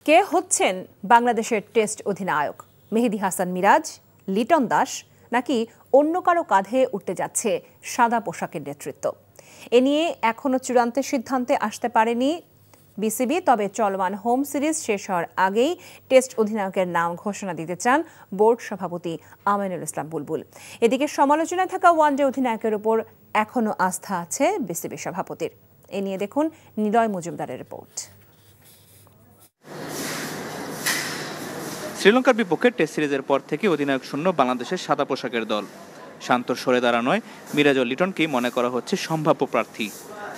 কে হচ্ছেন বাংলাদেশের টেস্ট অধিনায়ক? মেহেদী হাসান মিরাজ, লিটন দাস নাকি অন্য কারো কাঁধে উঠতে যাচ্ছে সাদা পোশাকের নেতৃত্ব? এ নিয়ে এখনো চূড়ান্ত সিদ্ধান্তে আসতে পারেনি বিসিবি। তবে চলমান হোম সিরিজ শেষ হওয়ার আগেই টেস্ট অধিনায়কের নাম ঘোষণা দিতে চান বোর্ড সভাপতি আমিনুল ইসলাম বুলবুল। এদিকে সমালোচনায় থাকা ওয়ানডে অধিনায়কের উপর এখনো আস্থা আছে বিসিবি সভাপতির। এ নিয়ে দেখুন নিলয় মজুমদারের রিপোর্ট। শ্রীলঙ্কার বিপক্ষে টেস্ট সিরিজের পর থেকে অধিনায়ক শূন্য বাংলাদেশের সাদা পোশাকের দল। শান্তর সরে দাঁড়ানোয় মিরাজ ও লিটনকেই মনে করা হচ্ছে সম্ভাব্য প্রার্থী,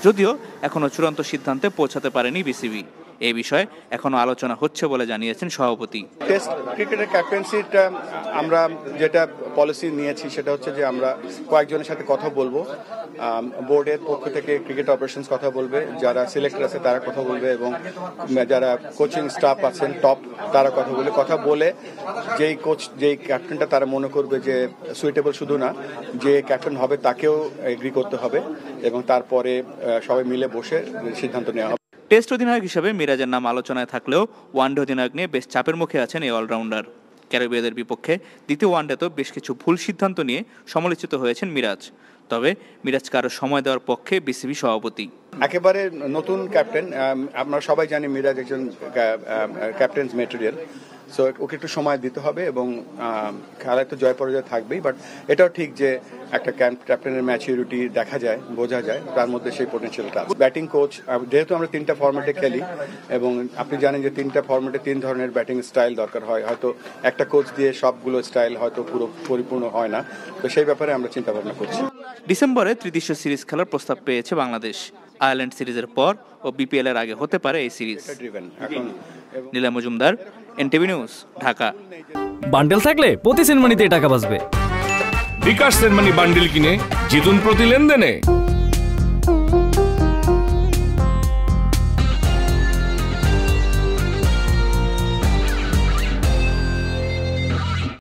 যদিও এখনো চূড়ান্ত সিদ্ধান্তে পৌঁছাতে পারেনি বিসিবি। এই বিষয়ে এখনো আলোচনা হচ্ছে বলে জানিয়েছেন সভাপতি। টেস্ট ক্রিকেটের ক্যাপ্টেন্সিটা আমরা যেটা পলিসি নিয়েছি সেটা হচ্ছে যে আমরা কয়েকজনের সাথে কথা বলবো। বোর্ডের পক্ষ থেকে ক্রিকেট অপারেশনস কথা বলবে, যারা সিলেক্টর আছে তারা কথা বলবে, এবং যারা কোচিং স্টাফ আছেন টপ তারা কথা বলে যেই ক্যাপ্টেনটা তারা মনে করবে যে সুইটেবল, শুধু না যে ক্যাপ্টেন হবে তাকেও এগ্রি করতে হবে, এবং তারপরে সবাই মিলে বসে সিদ্ধান্ত নেওয়া হবে। টেস্ট অধিনায়ক হিসেবে মিরাজের নাম আলোচনায় থাকলেও ওয়ানডে অধিনায়ক নিয়ে বেশ চাপের মুখে আছেন এই অলরাউন্ডার। ক্যারিবীয়দের বিপক্ষে দ্বিতীয় ওয়ানডেতেও বেশ কিছু ভুল সিদ্ধান্ত নিয়ে সমালোচিত হয়েছেন মিরাজ। তবে মিরাজকে আরও সময় দেওয়ার পক্ষে বিসিবি সভাপতি। একেবারে নতুন ক্যাপ্টেন, আমরা সবাই জানি মিরাজ একজন ক্যাপ্টেন্স মেটেরিয়াল, সো ওকে একটু সময় দিতে হবে, এবং খেলায় তো জয় পরাজয় থাকবেই, বাট এটাও ঠিক যে একটা ক্যাপ্টেনের ম্যাচুরিটি দেখা যায়, বোঝা যায়, তার মধ্যে সেই পোটেনশিয়ালটা আছে। ব্যাটিং কোচ, যেহেতু আমরা 3টা ফরম্যাটে খেলি, এবং আপনি জানেন যে 3টা ফরম্যাটে 3 ধরনের ব্যাটিং স্টাইল দরকার হয়, হয়তো একটা কোচ দিয়ে সবগুলো স্টাইল হয়তো পুরো পরিপূর্ণ হয় না, তো সেই ব্যাপারে আমরা চিন্তা ভাবনা করছি। ডিসেম্বরে ত্রিদেশীয় সিরিজ খেলার প্রস্তাব পেয়েছে বাংলাদেশ। আয়ারল্যান্ড সিরিজের পর ও বিপিএল এর আগে হতে পারে এই series. Niloy Majumdar, NTV news, Dhaka. Bundle থাকলে প্রতি সেনমানিতে টাকা বাঁচবে। বিকাশ সেনমানি বান্ডেল কিনে জিতুন প্রতি লেনদেনে।